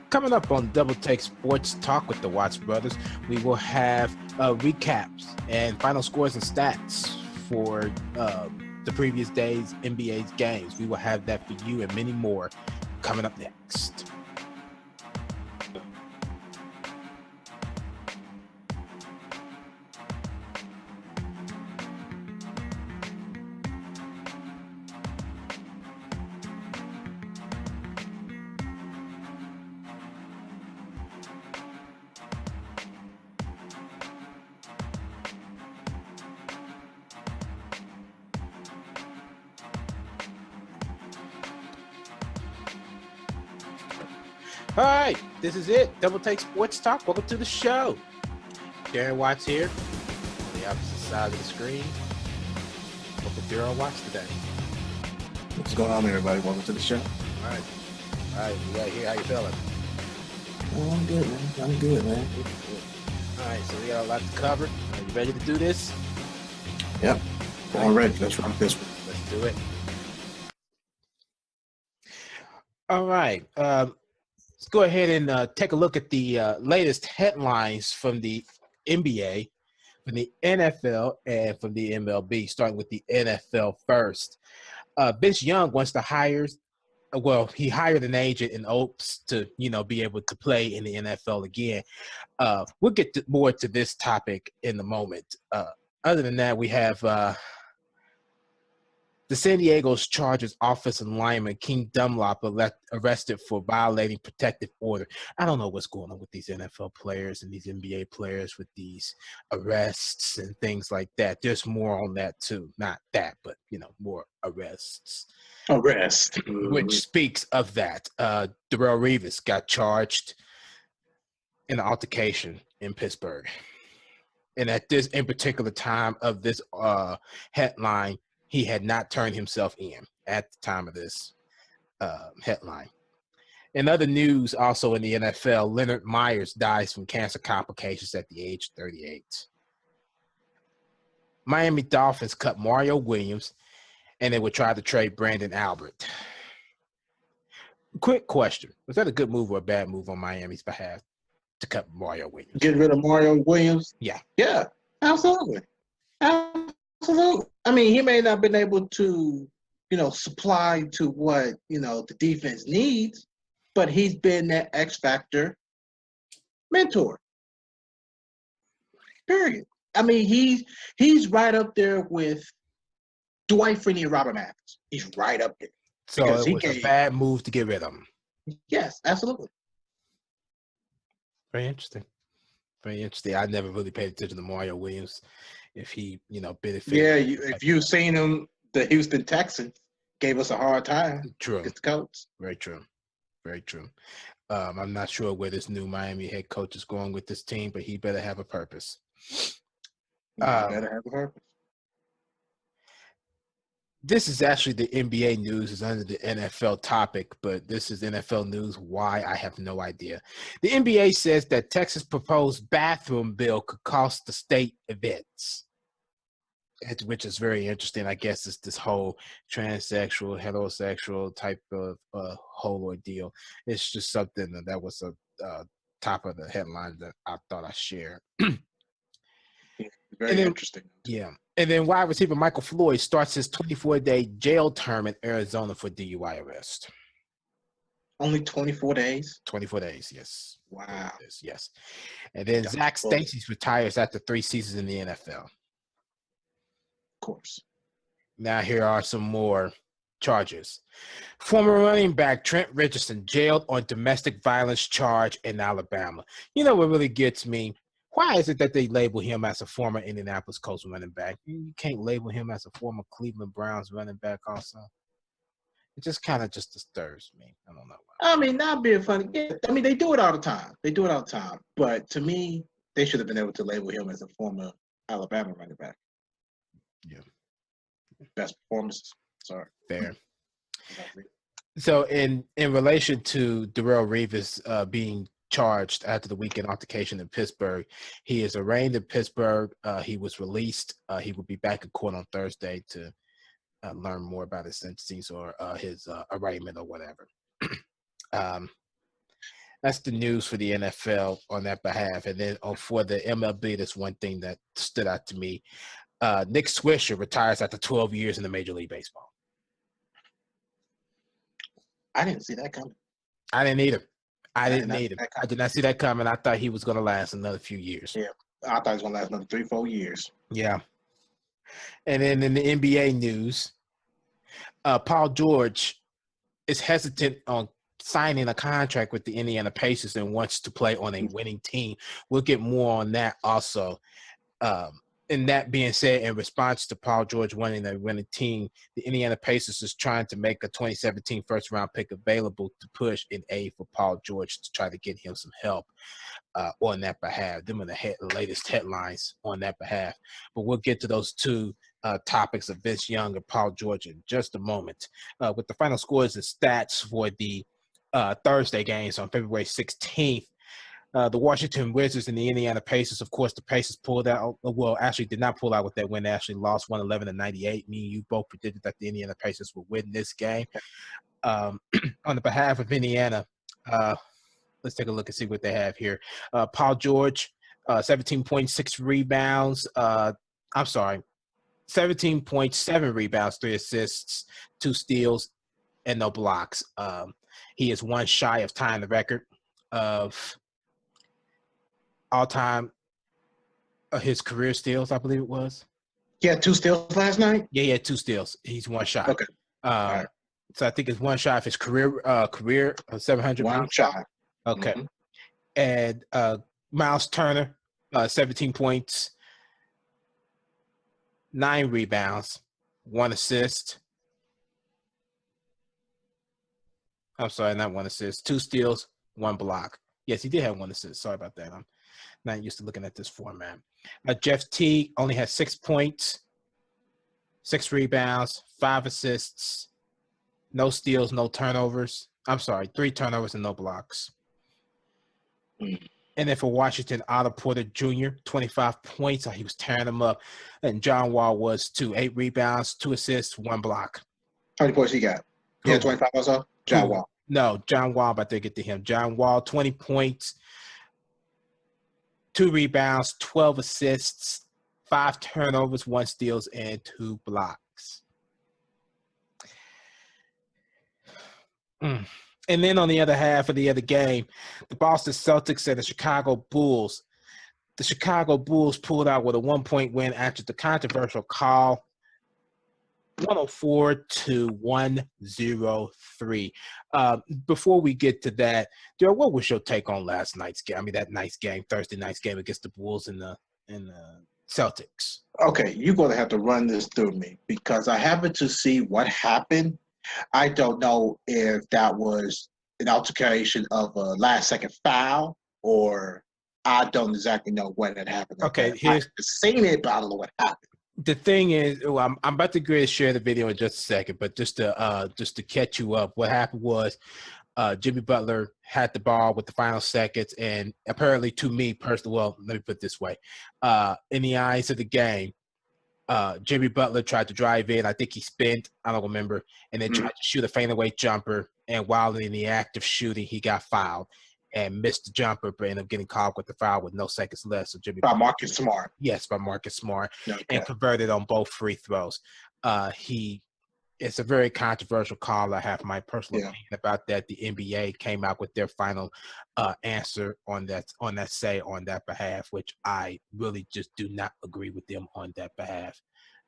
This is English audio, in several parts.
Coming up on Double Take Sports Talk with the Watts brothers, we will have recaps and final scores and stats for the previous day's NBA's games. We will have that for you and many more coming up next. All right, this is it. Double Take Sports Talk. Welcome to the show. Darren Watts here on the opposite side of the screen. Welcome to Darren Watts today. What's going on, everybody? Welcome to the show. All right, we got here. How you feeling? Oh, I'm good, man. I'm good, man. All right, so we got a lot to cover. Are you ready to do this? Yep. All right, let's rock this one. Let's do it. All right. Let's go ahead and take a look at the latest headlines from the NBA, from the NFL, and from the MLB, starting with the NFL first. Vince Young wants to hire – well, he hired an agent in hopes to, be able to play in the NFL again. We'll get more to this topic in a moment. Other than that, we have the San Diego's Chargers offensive lineman King Dunlop arrested for violating protective order. I don't know what's going on with these NFL players and these NBA players with these arrests and things like that. There's more on that too. Not that, but, more arrests. Arrest. Which speaks of that. Darrelle Revis got charged in an altercation in Pittsburgh. And at this in particular time of this headline, he had not turned himself in at the time of this headline. In other news, also in the NFL, Leonard Myers dies from cancer complications at the age of 38. Miami Dolphins cut Mario Williams, and they would try to trade Brandon Albert. Quick question. Was that a good move or a bad move on Miami's behalf to cut Mario Williams? Get rid of Mario Williams? Yeah. Yeah, absolutely. Absolutely. I mean, he may not have been able to, supply to what, the defense needs, but he's been that X factor mentor. Period. I mean, he's right up there with Dwight Freeney and Robert Mathis. He's right up there. So it was a bad move to get rid of him. Yes, absolutely. Very interesting. Very interesting. I never really paid attention to Mario Williams. If he, benefited. Yeah, if you've seen him, the Houston Texans gave us a hard time. True. Against the Colts. Very true. Very true. I'm not sure where this new Miami head coach is going with this team, but he better have a purpose. Better have a purpose. This is actually the NBA news is under the NFL topic, but this is NFL news. Why? I have no idea. The NBA says that Texas' proposed bathroom bill could cost the state events, which is very interesting. I guess it's this whole transsexual, heterosexual type of whole ordeal. It's just something that was a top of the headline that I thought I'd share. Very interesting. Yeah. And then wide receiver Michael Floyd starts his 24-day jail term in Arizona for DUI arrest. Only 24 days? 24 days, yes. Wow. Yes. And then Zach Stacy retires after 3 seasons in the NFL. Of course. Now here are some more charges. Former running back Trent Richardson jailed on domestic violence charge in Alabama. You know what really gets me? Why is it that they label him as a former Indianapolis Colts running back? You can't label him as a former Cleveland Browns running back also. It just kind of just disturbs me. I don't know why. I mean, not being funny. Yeah, I mean, they do it all the time. But to me, they should have been able to label him as a former Alabama running back. Yeah. Best performances. Sorry. Fair. So in relation to Darrelle Revis being charged after the weekend altercation in Pittsburgh, he is arraigned in Pittsburgh. He was released. He will be back in court on Thursday to learn more about his sentencing or his arraignment or whatever. That's the news for the NFL on that behalf. And then for the MLB, that's one thing that stood out to me. Nick Swisher retires after 12 years in the Major League Baseball. I didn't see that coming. I didn't either. I did didn't not see either. that I coming. did not see that coming. I thought he was going to last another few years. Yeah, I thought it was gonna last another 3-4 years. Yeah. And then in the NBA news, Paul George is hesitant on signing a contract with the Indiana Pacers and wants to play on a winning team. We'll get more on that also. And that being said, in response to Paul George wanting a winning team, the Indiana Pacers is trying to make a 2017 first-round pick available to push in aid for Paul George to try to get him some help on that behalf. Them are the latest headlines on that behalf. But we'll get to those two topics of Vince Young and Paul George in just a moment. With the final scores and stats for the Thursday games on February 16th, the Washington Wizards and the Indiana Pacers, of course, the Pacers pulled out. Well, actually did not pull out with that win. They actually lost 111-98. Me and you both predicted that the Indiana Pacers would win this game. On the behalf of Indiana, let's take a look and see what they have here. Paul George, 17.6 rebounds. 17.7 rebounds, 3 assists, 2 steals, and no blocks. He is one shy of tying the record of all-time his career steals, I believe it was. He had 2 steals last night? Yeah, he had 2 steals. He's one shy. Okay. Right. So I think it's one shy of his career 700 One pounds. shy. Okay. Mm-hmm. And Miles Turner, 17 points, 9 rebounds, 1 assist. I'm sorry, not 1 assist. 2 steals, 1 block. Yes, he did have 1 assist. Sorry about that. I'm not used to looking at this format. Jeff Teague only has 6 points, 6 rebounds, 5 assists, no steals, no turnovers. I'm sorry, 3 turnovers and no blocks. And then for Washington, Otto Porter Jr., 25 points. He was tearing them up. And John Wall was 8 rebounds, 2 assists, 1 block. How many points he got? He had 25 also? John Wall. No, John Wall, but they get to him. John Wall, 20 points, 2 rebounds, 12 assists, 5 turnovers, 1 steals, and 2 blocks. And then on the other half of the other game, the Boston Celtics and the Chicago Bulls. The Chicago Bulls pulled out with a 1-point win after the controversial call, 104-103. Before we get to that, Darren, what was your take on last night's game? I mean, that night's game, Thursday night's game against the Bulls and the Celtics. Okay, you're going to have to run this through me because I happened to see what happened. I don't know if that was an altercation of a last-second foul or I don't exactly know when it happened. Okay, I've seen it, but I don't know what happened. The thing is, I'm about to share the video in just a second, but just to catch you up, what happened was Jimmy Butler had the ball with the final seconds, and apparently to me personally, well, let me put it this way, in the eyes of the game, Jimmy Butler tried to drive in. I think he spent, I don't remember, and then tried to shoot a fadeaway jumper, and while in the act of shooting, he got fouled and missed the jumper, but ended up getting caught with the foul with no seconds left. So Jimmy by Marcus Smart. Yes, by Marcus Smart, okay. And converted on both free throws. It's a very controversial call. I have my personal opinion about that. The NBA came out with their final answer on that behalf, which I really just do not agree with them on that behalf.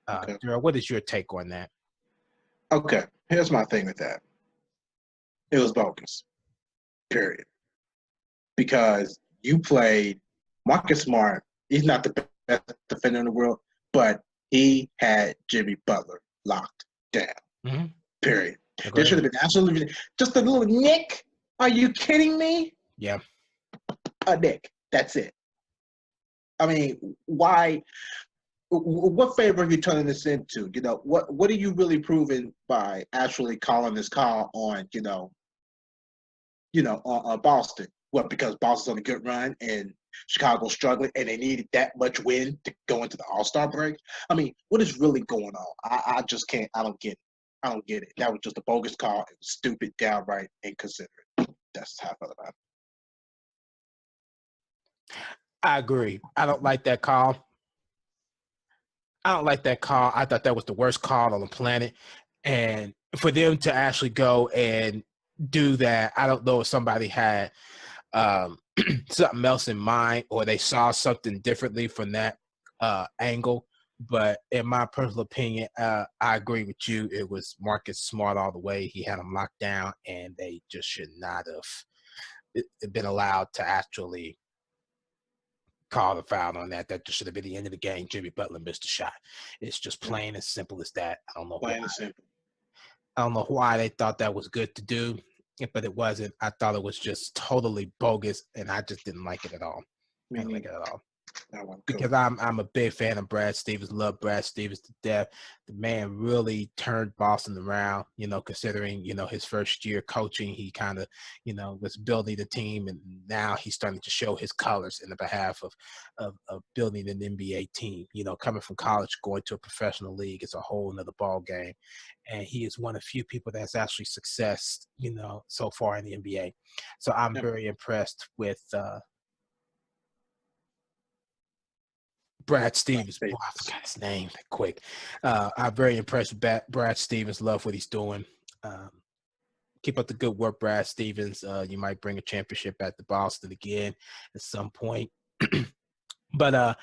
Darryl, what is your take on that? Okay, here's my thing with that. It was bogus, period. Because you played Marcus Smart. He's not the best defender in the world, but he had Jimmy Butler locked down, period. There should have been absolutely just a little nick. Are you kidding me? Yeah. A nick. That's it. I mean, why? What favor are you turning this into? You know, what are you really proving by actually calling this call on, on Boston? What, because Boston's on a good run and Chicago's struggling and they needed that much win to go into the All-Star break? I mean, what is really going on? I just can't. I don't get it. I don't get it. That was just a bogus call. It was stupid, downright inconsiderate. That's how I felt about it. I agree. I don't like that call. I don't like that call. I thought that was the worst call on the planet. And for them to actually go and do that, I don't know if somebody had something else in mind or they saw something differently from that angle. But in my personal opinion, I agree with you. It was Marcus Smart all the way. He had him locked down, and they just should not have been allowed to actually call the foul on that. That just should have been the end of the game. Jimmy Butler missed a shot. It's just plain as simple as that. I don't know Plain and simple. I don't know why they thought that was good to do, but it wasn't. I thought it was just totally bogus, and I just didn't like it at all. I didn't like it at all. Because I'm a big fan of Brad Stevens, love Brad Stevens to death. The man really turned Boston around, considering, his first year coaching, he kind of, was building the team, and now he's starting to show his colors in the behalf of building an NBA team. Coming from college, going to a professional league, it's a whole nother ball game. And he is one of few people that's actually success, so far in the NBA. So I'm very impressed with Brad Stevens. Boy, I forgot his name quick. I'm very impressed with Brad Stevens. Love what he's doing. Keep up the good work, Brad Stevens. You might bring a championship back to Boston again at some point. But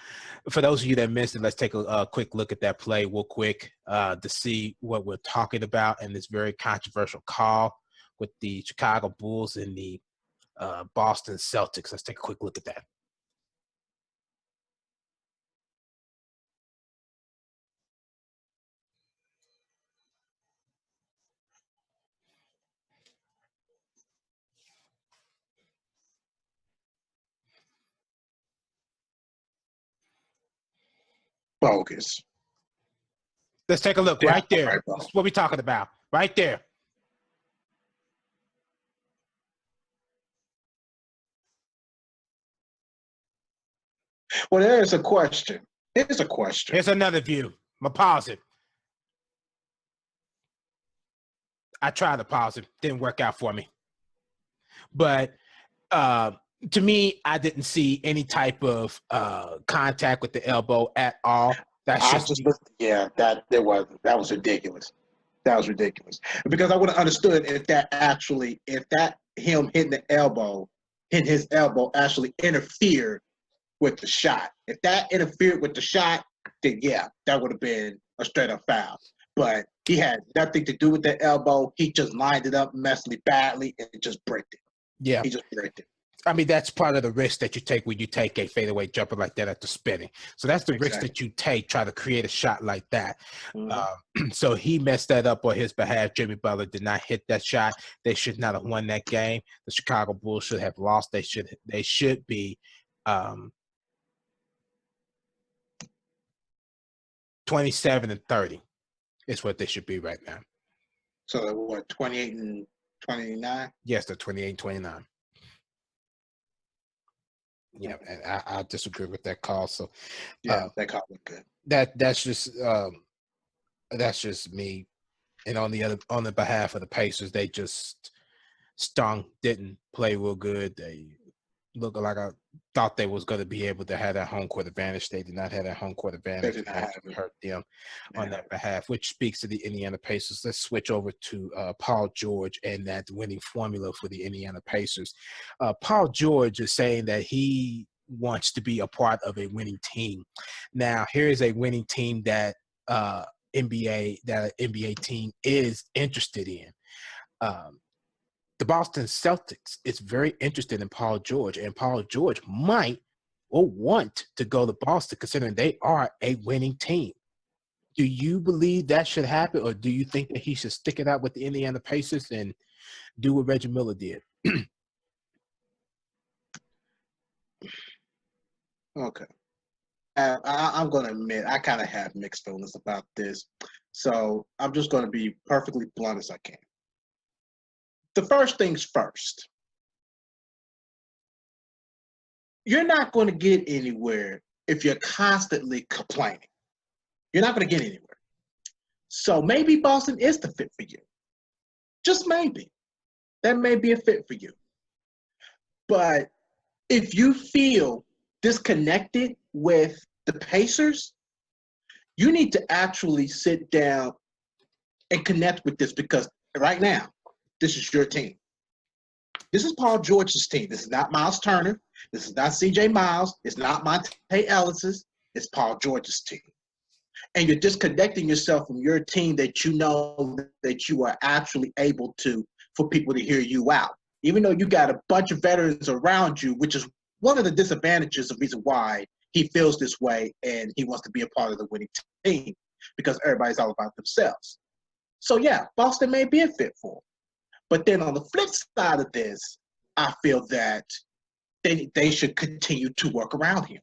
for those of you that missed it, let's take a quick look at that play real quick to see what we're talking about in this very controversial call with the Chicago Bulls and the Boston Celtics. Let's take a quick look at that. Bogus. Let's take a look right there. That's what we're talking about. Right there. Well, there's a question. Here's a question. Here's another view. I'm going to pause it. I tried to pause it. Didn't work out for me. But to me, I didn't see any type of contact with the elbow at all. That was ridiculous. That was ridiculous. Because I would have understood if him hitting his elbow actually interfered with the shot. If that interfered with the shot, then yeah, that would have been a straight up foul. But he had nothing to do with the elbow. He just lined it up messily badly and just bricked it. Yeah. He just bricked it. I mean, that's part of the risk that you take when you take a fadeaway jumper like that after spinning. So that's the risk that you take, try to create a shot like that. Mm-hmm. So he messed that up on his behalf. Jimmy Butler did not hit that shot. They should not have won that game. The Chicago Bulls should have lost. They should be 27-30 is what they should be right now. So what, 28-29? Yes, they're 28-29. Yeah, and I disagree with that call. So yeah, that call was good. That's just me. And on the behalf of the Pacers, they just didn't play real good. They looked like I thought they was going to be able to have that home court advantage. They did not have that home court advantage. It hurt them on that behalf, which speaks to the Indiana Pacers. Let's switch over to Paul George and that winning formula for the Indiana Pacers. Paul George is saying that he wants to be a part of a winning team. Now, here is a winning team that NBA team is interested in. The Boston Celtics is very interested in Paul George, and Paul George might or want to go to Boston considering they are a winning team. Do you believe that should happen, or do you think that he should stick it out with the Indiana Pacers and do what Reggie Miller did? Okay. I'm going to admit I kind of have mixed feelings about this. So I'm just going to be perfectly blunt as I can. The first things first. You're not going to get anywhere if you're constantly complaining. You're not going to get anywhere. So maybe Boston is the fit for you. Just maybe. That may be a fit for you. But if you feel disconnected with the Pacers, you need to actually sit down and connect with this, because right now, this is your team. This is Paul George's team. This is not Miles Turner. This is not C.J. Miles. It's not Monte Ellis's. It's Paul George's team. And you're disconnecting yourself from your team that you know that you are actually able to, for people to hear you out. Even though you got a bunch of veterans around you, which is one of the disadvantages, the reason why he feels this way and he wants to be a part of the winning team, because everybody's all about themselves. So yeah, Boston may be a fit for him. But then on the flip side of this, I feel that they should continue to work around him.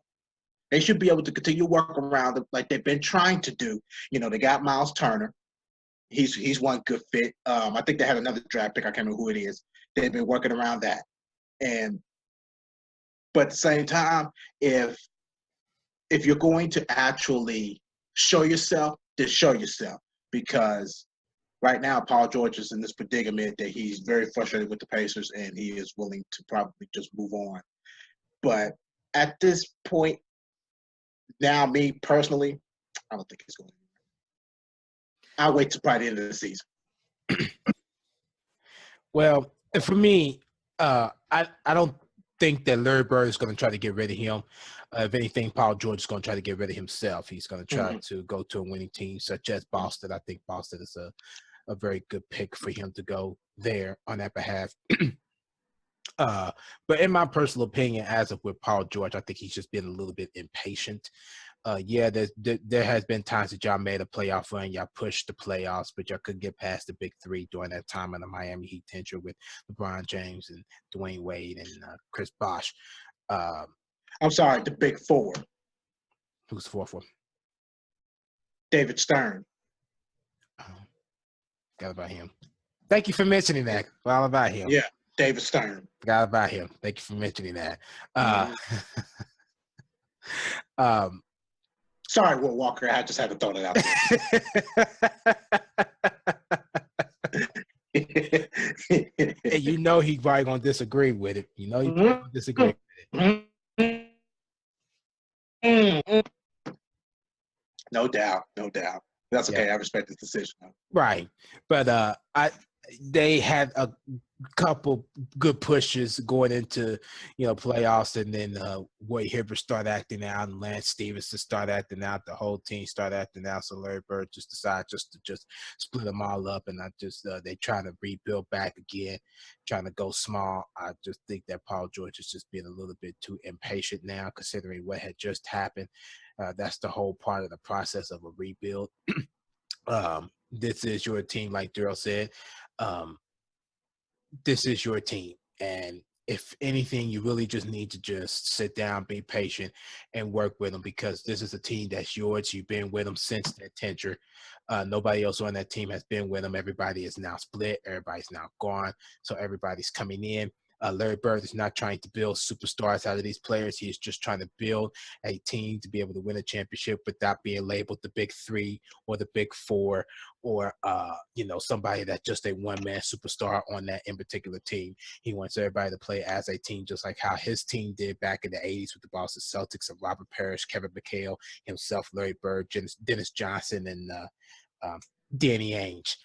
They should be able to continue to work around him like they've been trying to do. You know, they got Miles Turner. He's one good fit. I think they had another draft pick. I can't remember who it is. They've been working around that. But at the same time, if you're going to actually show yourself, then show yourself. Because right now, Paul George is in this predicament that he's very frustrated with the Pacers and he is willing to probably just move on. But at this point, now, me personally, I don't think he's going to. I'll wait till probably the end of the season. Well, for me, I don't think that Larry Bird is going to try to get rid of him. If anything, Paul George is going to try to get rid of himself. He's going to try to go to a winning team such as Boston. I think Boston is a very good pick for him to go there on that behalf. But in my personal opinion, as of with Paul George, I think he's just been a little bit impatient. Yeah, there has been times that y'all made a playoff run, y'all pushed the playoffs, but y'all couldn't get past the big three during that time in the Miami Heat tenure with LeBron James and Dwayne Wade and Chris Bosh. I'm sorry, the big four. Who's the fourth one? David Stern. Forgot about him. Thank you for mentioning that. All about him. Yeah, David Stern. Forgot about him. Thank you for mentioning that. Sorry, Will Walker. I just had to throw that out there. And you know he's probably going to disagree with it. You know he's probably going to disagree with it. No doubt. That's okay. I respect his decision. Right. But they had a couple good pushes going into, playoffs, and then Wade Hibbert started acting out and Lance Stevenson started acting out. The whole team started acting out. So Larry Bird just decided to split them all up, and they trying to rebuild back again, trying to go small. I just think that Paul George is just being a little bit too impatient now, considering what had just happened. That's the whole part of the process of a rebuild. This is your team, like Darrell said. This is your team. And if anything, you really just need to just sit down, be patient, and work with them, because this is a team that's yours. You've been with them since their tenure. Nobody else on that team has been with them. Everybody is now split. Everybody's now gone. So everybody's coming in. Larry Bird is not trying to build superstars out of these players. He is just trying to build a team to be able to win a championship without being labeled the big three or the big four, or somebody that's just a one-man superstar on that in particular team. He wants everybody to play as a team, just like how his team did back in the 80s with the Boston Celtics of Robert Parrish, Kevin McHale, himself, Larry Bird, Dennis Johnson, and Danny Ainge.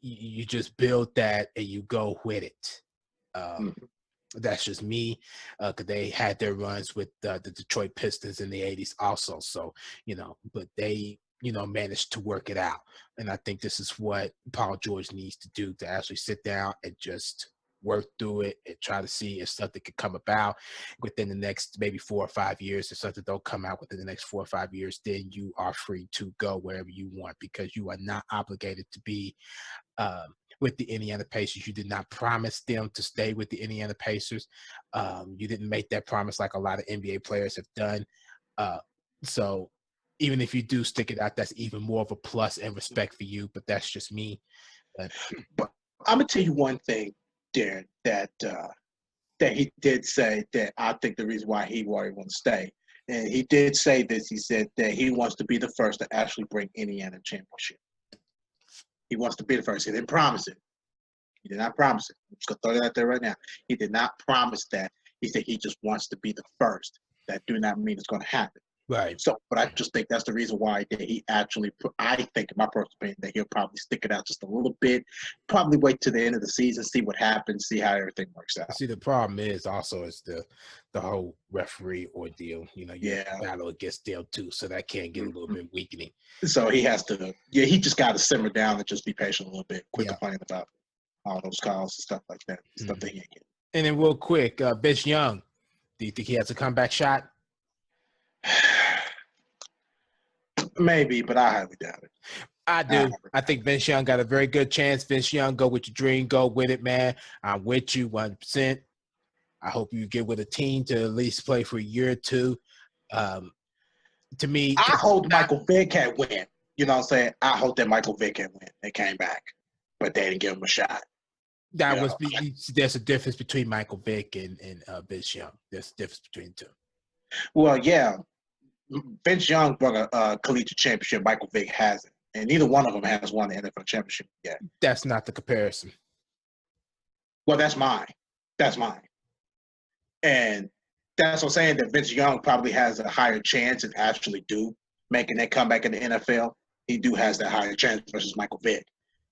You just build that and you go with it. That's just me, because they had their runs with the Detroit Pistons in the 80s also. So, but they, managed to work it out. And I think this is what Paul George needs to do, to actually sit down and just work through it and try to see if something could come about within the next maybe 4 or 5 years. If something don't come out within the next 4 or 5 years, then you are free to go wherever you want, because you are not obligated to be with the Indiana Pacers. You did not promise them to stay with the Indiana Pacers. You didn't make that promise like a lot of NBA players have done. So even if you do stick it out, that's even more of a plus and respect for you, but that's just me. But I'm going to tell you one thing, Darren, that he did say that I think the reason why he won't stay. And he did say this. He said that he wants to be the first to actually bring Indiana championship. He wants to be the first. He didn't promise it. He did not promise it. I'm just going to throw that out there right now. He did not promise that. He said he just wants to be the first. That do not mean it's going to happen. Right. So, but I just think that's the reason why that he actually, I think, in my personal opinion, that he'll probably stick it out just a little bit, probably wait to the end of the season, see what happens, see how everything works out. See, the problem is also is the whole referee ordeal. You know, you have to battle against them too, so that can get a little bit weakening. So he has to, he just got to simmer down and just be patient a little bit, quit complaining about all those calls and stuff like that, stuff that he ain't getting. And then real quick, Vince Young, do you think he has a comeback shot? Maybe, but I highly doubt it. I do. I think Vince Young got a very good chance. Vince Young, go with your dream. Go with it, man. I'm with you 100%. I hope you get with a team to at least play for a year or two. To me, I hope Michael Vick can win. You know what I'm saying? I hope that Michael Vick can win. They came back, but they didn't give him a shot. There's a difference between Michael Vick and Vince Young. There's a difference between the two. Well, yeah. Vince Young brought a collegiate championship. Michael Vick hasn't. And neither one of them has won the NFL championship yet. That's not the comparison. Well, that's mine. That's mine. And that's what I'm saying, that Vince Young probably has a higher chance and actually do making that comeback in the NFL. He has that higher chance versus Michael Vick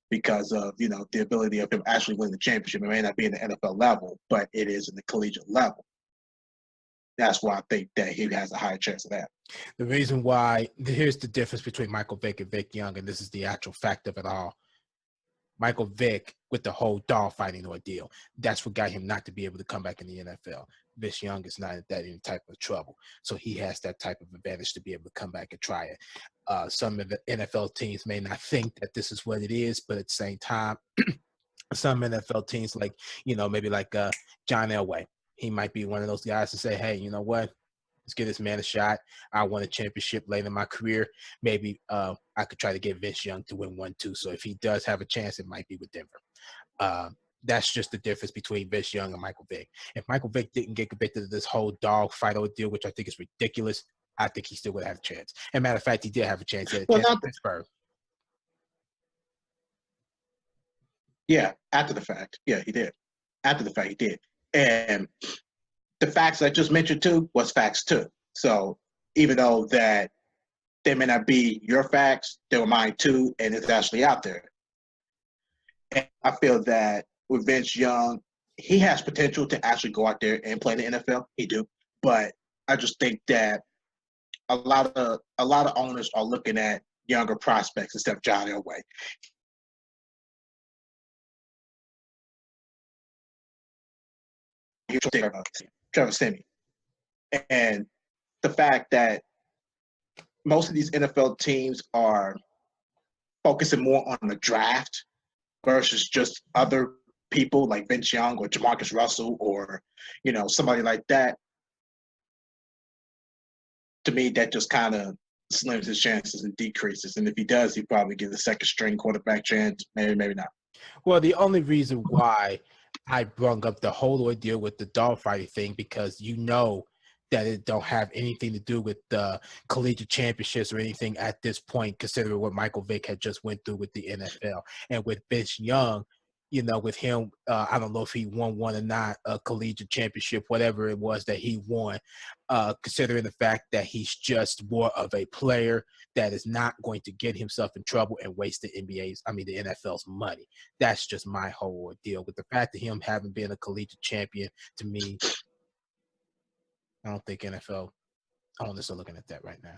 because of, the ability of him actually winning the championship. It may not be in the NFL level, but it is in the collegiate level. That's why I think that he has a higher chance of that. The reason why, here's the difference between Michael Vick and Vic Young, and this is the actual fact of it all. Michael Vick, with the whole dog fighting ordeal, that's what got him not to be able to come back in the NFL. Vince Young is not that any type of trouble, so he has that type of advantage to be able to come back and try it. Some of the NFL teams may not think that this is what it is, but at the same time, some NFL teams maybe like John Elway, he might be one of those guys to say, hey, you know what? Let's give this man a shot. I won a championship late in my career. Maybe I could try to get Vince Young to win one too. So if he does have a chance, it might be with Denver. That's just the difference between Vince Young and Michael Vick. If Michael Vick didn't get convicted of this whole dog fight ordeal, which I think is ridiculous, I think he still would have a chance. As a matter of fact, he did have a chance at Pittsburgh. Yeah, after the fact. Yeah, he did. After the fact, he did. And the facts I just mentioned too was facts too. So even though that they may not be your facts, they were mine too, and it's actually out there. And I feel that with Vince Young, he has potential to actually go out there and play in the NFL. He do, but I just think that a lot of owners are looking at younger prospects instead of John Elway. Trevor Siemian. And the fact that most of these NFL teams are focusing more on the draft versus just other people like Vince Young or Jamarcus Russell or, somebody like that, to me, that just kind of slims his chances and decreases. And if he does, he probably get a second string quarterback chance, maybe not. Well, the only reason why I brought up the whole ordeal with the dog fighting thing, because that it don't have anything to do with the collegiate championships or anything at this point, considering what Michael Vick had just went through with the NFL. And with Vince Young, with him, I don't know if he won one or not, a collegiate championship, whatever it was that he won, considering the fact that he's just more of a player that is not going to get himself in trouble and waste the NFL's money. That's just my whole ordeal. With the fact of him having been a collegiate champion, to me, I don't think NFL owners are looking at that right now.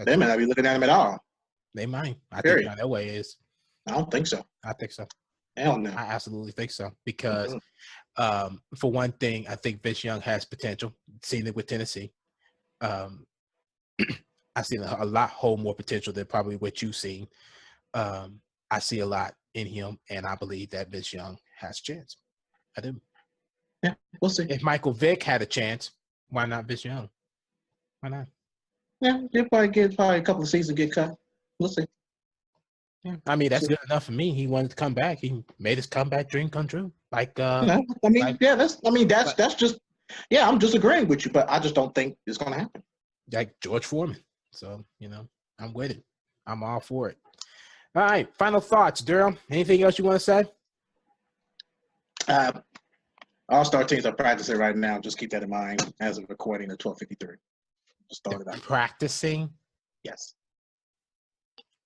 They may not be looking at him at all. They might. I think that way is. I don't think so. I think so. Hell no. I absolutely think so. Because, for one thing, I think Vince Young has potential. Seen it with Tennessee. I've seen a lot more potential than probably what you've seen. I see a lot in him, and I believe that Vince Young has a chance. I do. Yeah, we'll see. If Michael Vick had a chance, why not Vince Young? Why not? Yeah, he'll probably get a couple of seasons get cut. We'll see. Yeah, that's good enough for me. He wanted to come back. He made his comeback dream come true. That's just. Yeah, I'm just agreeing with you, but I just don't think it's going to happen. Like George Foreman. So I'm with it. I'm all for it. All right, final thoughts, Darren. Anything else you want to say? All-star teams are practicing right now. Just keep that in mind as of recording at 12:53. Just They're started out. practicing. Yes.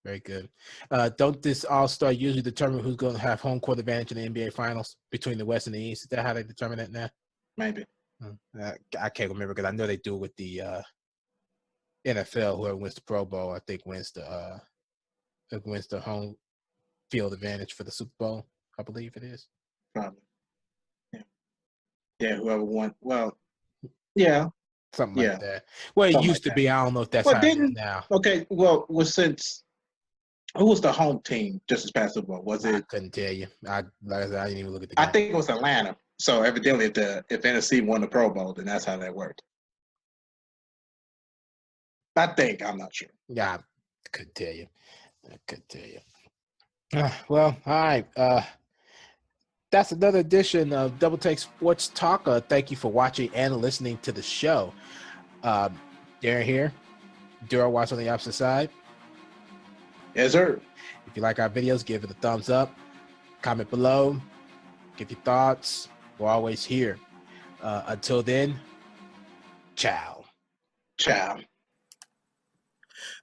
Very good. Don't this All-Star usually determine who's going to have home court advantage in the NBA Finals between the West and the East? Is that how they determine that now? Maybe. I can't remember because I know they do it with the NFL. Whoever wins the Pro Bowl, I think wins the home field advantage for the Super Bowl. I believe it is. Probably. Yeah. Whoever won. Well. Yeah. Something like that. Well, it used to be. I don't know if that's how it is now. Okay. Well, since who was the home team just this past Super Bowl? Was it? I couldn't tell you. I didn't even look at the game. I think it was Atlanta. So evidently, if NFC won the Pro Bowl, then that's how that worked. I'm not sure. Yeah, I couldn't tell you. Well, all right. That's another edition of Double Take Sports Talk. Thank you for watching and listening to the show. Darren here. Darren Watts on the opposite side. Yes, sir. If you like our videos, give it a thumbs up. Comment below. Give your thoughts. We're always here. Until then, ciao. Ciao.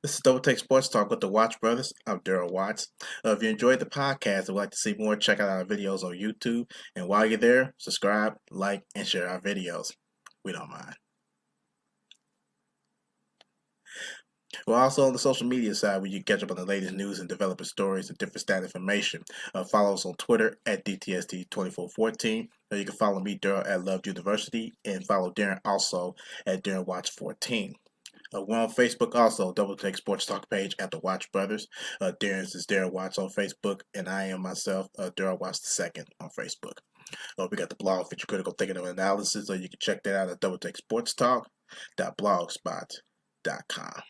This is Double Take Sports Talk with the Watts Brothers. I'm Darren Watts. If you enjoyed the podcast and would like to see more, check out our videos on YouTube. And while you're there, subscribe, like, and share our videos. We don't mind. We're also on the social media side where you can catch up on the latest news and developer stories and different stat information. Follow us on Twitter at DTST2414. Or you can follow me, Darren, at Love University, and follow Darren also at Darren Watch 14. We're on Facebook also, Double Take Sports Talk page at the Watch Brothers. Darren's is Darren Watts on Facebook, and I am myself, Darren Watts II on Facebook. We got the blog, Feature Critical Thinking and Analysis, so you can check that out at doubleTakeSportsTalk.blogspot.com.